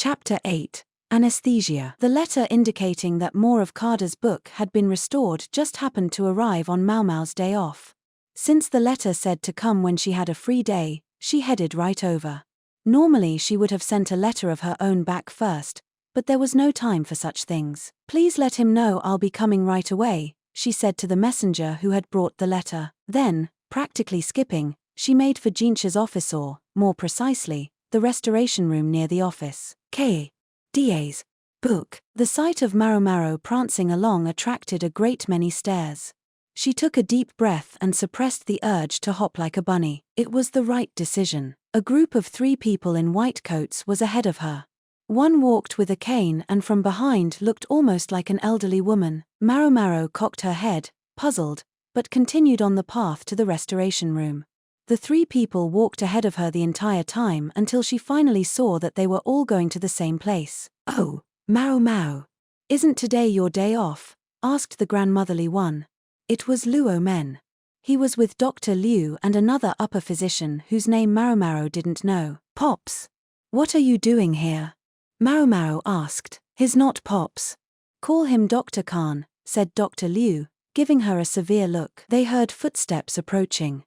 Chapter 8. Anesthesia. The letter indicating that more of Carter's book had been restored just happened to arrive on Maomao's day off. Since the letter said to come when she had a free day, she headed right over. Normally she would have sent a letter of her own back first, but there was no time for such things. "Please let him know I'll be coming right away," she said to the messenger who had brought the letter. Then, practically skipping, she made for Jinshi's office, or, more precisely, the restoration room near the office. K.D.A.'s book. The sight of Maomao prancing along attracted a great many stares. She took a deep breath and suppressed the urge to hop like a bunny. It was the right decision. A group of 3 people in white coats was ahead of her. One walked with a cane and from behind looked almost like an elderly woman. Maomao cocked her head, puzzled, but continued on the path to the restoration room. The 3 people walked ahead of her the entire time until she finally saw that they were all going to the same place. "Oh, Maomao. Isn't today your day off?" asked the grandmotherly one. It was Luo Men. He was with Dr. Liu and another upper physician whose name Maomao didn't know. "Pops. What are you doing here?" Maomao asked. "He's not Pops. Call him Dr. Khan," said Dr. Liu, giving her a severe look. They heard footsteps approaching.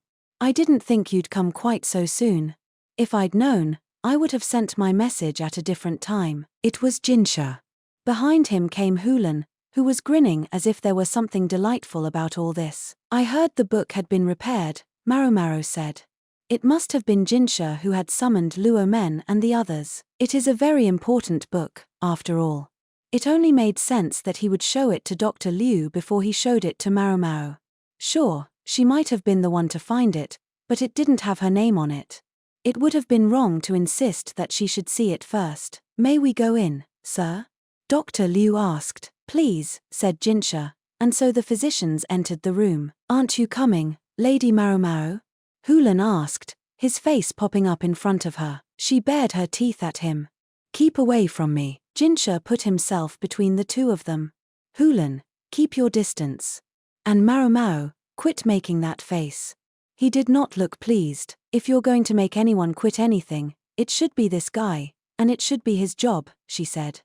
"I didn't think you'd come quite so soon. If I'd known, I would have sent my message at a different time." It was Jinshi. Behind him came Hulan, who was grinning as if there were something delightful about all this. "I heard the book had been repaired," Maomao said. It must have been Jinshi who had summoned Luo Men and the others. It is a very important book, after all. It only made sense that he would show it to Dr. Liu before he showed it to Maomao. Sure, she might have been the one to find it, but it didn't have her name on it. It would have been wrong to insist that she should see it first. "May we go in, sir?" Dr. Liu asked. "Please," said Jinshi, and so the physicians entered the room. "Aren't you coming, Lady Maomao?" Hulan asked, his face popping up in front of her. She bared her teeth at him. "Keep away from me." Jinshi put himself between the two of them. "Hulan, keep your distance. And Maomao, quit making that face." He did not look pleased. "If you're going to make anyone quit anything, it should be this guy, and it should be his job," she said.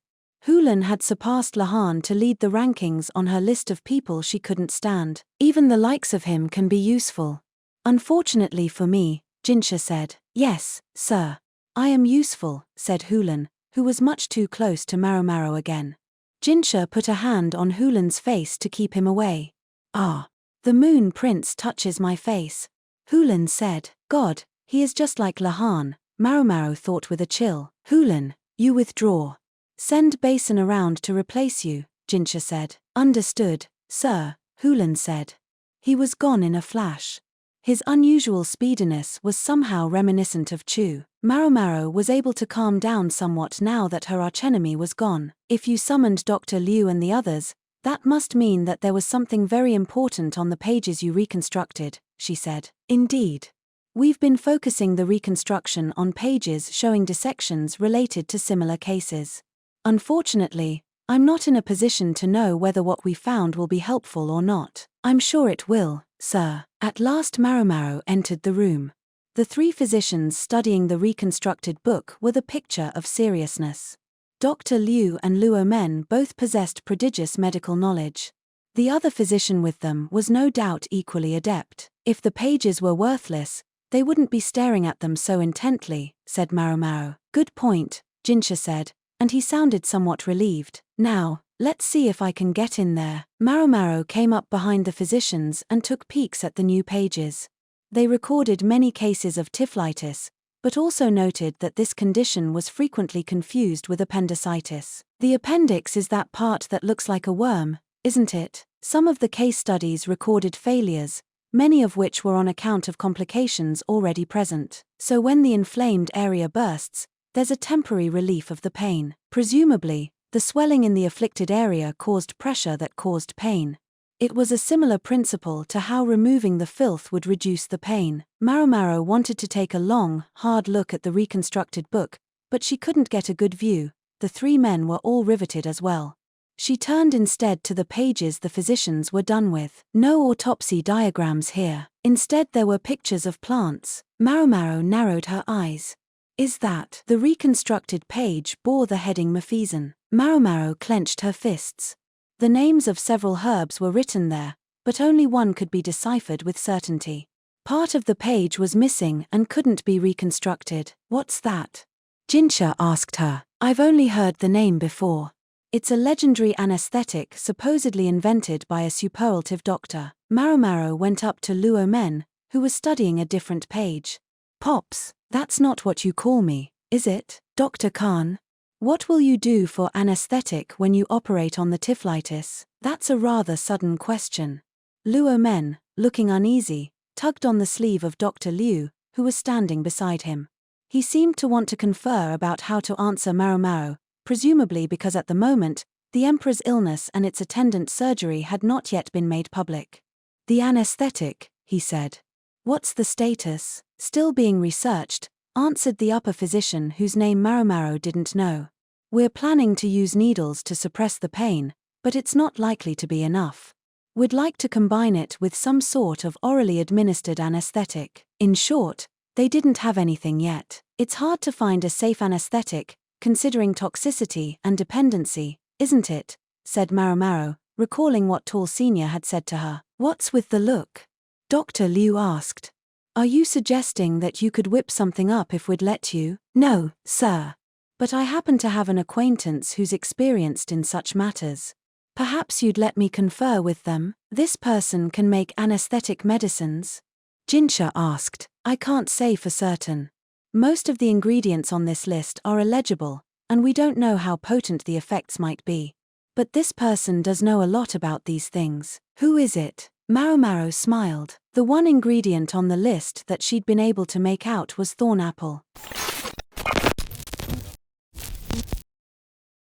Hulan had surpassed Lahan to lead the rankings on her list of people she couldn't stand. "Even the likes of him can be useful." "Unfortunately for me," Jinshi said. "Yes, sir. I am useful," said Hulan, who was much too close to Maomao again. Jinshi put a hand on Hulan's face to keep him away. "Ah. The Moon Prince touches my face," Hulan said. "God, he is just like Lahan," Maomao thought with a chill. "Hulan, you withdraw. Send Basin around to replace you," Jinshi said. "Understood, sir," Hulan said. He was gone in a flash. His unusual speediness was somehow reminiscent of Chu. Maomao was able to calm down somewhat now that her archenemy was gone. "If you summoned Dr. Liu and the others, that must mean that there was something very important on the pages you reconstructed," she said. "Indeed. We've been focusing the reconstruction on pages showing dissections related to similar cases. Unfortunately, I'm not in a position to know whether what we found will be helpful or not." "I'm sure it will, sir." At last Maomao entered the room. The 3 physicians studying the reconstructed book were the picture of seriousness. Dr. Liu and Luo Men both possessed prodigious medical knowledge. The other physician with them was no doubt equally adept. "If the pages were worthless, they wouldn't be staring at them so intently," said Maomao. "Good point," Jinshi said, and he sounded somewhat relieved. "Now, let's see if I can get in there." Maomao came up behind the physicians and took peeks at the new pages. They recorded many cases of typhlitis, but also noted that this condition was frequently confused with appendicitis. "The appendix is that part that looks like a worm, isn't it?" Some of the case studies recorded failures, many of which were on account of complications already present. So when the inflamed area bursts, there's a temporary relief of the pain. Presumably, the swelling in the afflicted area caused pressure that caused pain. It was a similar principle to how removing the filth would reduce the pain. Maomao wanted to take a long, hard look at the reconstructed book, but she couldn't get a good view. The 3 men were all riveted as well. She turned instead to the pages the physicians were done with. No autopsy diagrams here. Instead there were pictures of plants. Maomao narrowed her eyes. Is that? The reconstructed page bore the heading Mafeesan. Maomao clenched her fists. The names of several herbs were written there, but only one could be deciphered with certainty. Part of the page was missing and couldn't be reconstructed. What's that? Jinshi asked her. I've only heard the name before. It's a legendary anesthetic supposedly invented by a superlative doctor. Maomao went up to Luo Men, who was studying a different page. Pops, that's not what you call me, is it, Dr. Khan? What will you do for anesthetic when you operate on the tiflitis? That's a rather sudden question. Luo Men, looking uneasy, tugged on the sleeve of Dr. Liu, who was standing beside him. He seemed to want to confer about how to answer Maomao, presumably because at the moment, the emperor's illness and its attendant surgery had not yet been made public. The anesthetic, he said. What's the status? Still being researched, answered the upper physician whose name Maomao didn't know. We're planning to use needles to suppress the pain, but it's not likely to be enough. We'd like to combine it with some sort of orally administered anesthetic. In short, they didn't have anything yet. It's hard to find a safe anesthetic, considering toxicity and dependency, isn't it? Said Maomao, recalling what Tall Senior had said to her. What's with the look? Dr. Liu asked. Are you suggesting that you could whip something up if we'd let you? No, sir. But I happen to have an acquaintance who's experienced in such matters. Perhaps you'd let me confer with them? This person can make anesthetic medicines? Jinshi asked. I can't say for certain. Most of the ingredients on this list are illegible, and we don't know how potent the effects might be. But this person does know a lot about these things. Who is it? Maomao smiled. The one ingredient on the list that she'd been able to make out was thorn apple.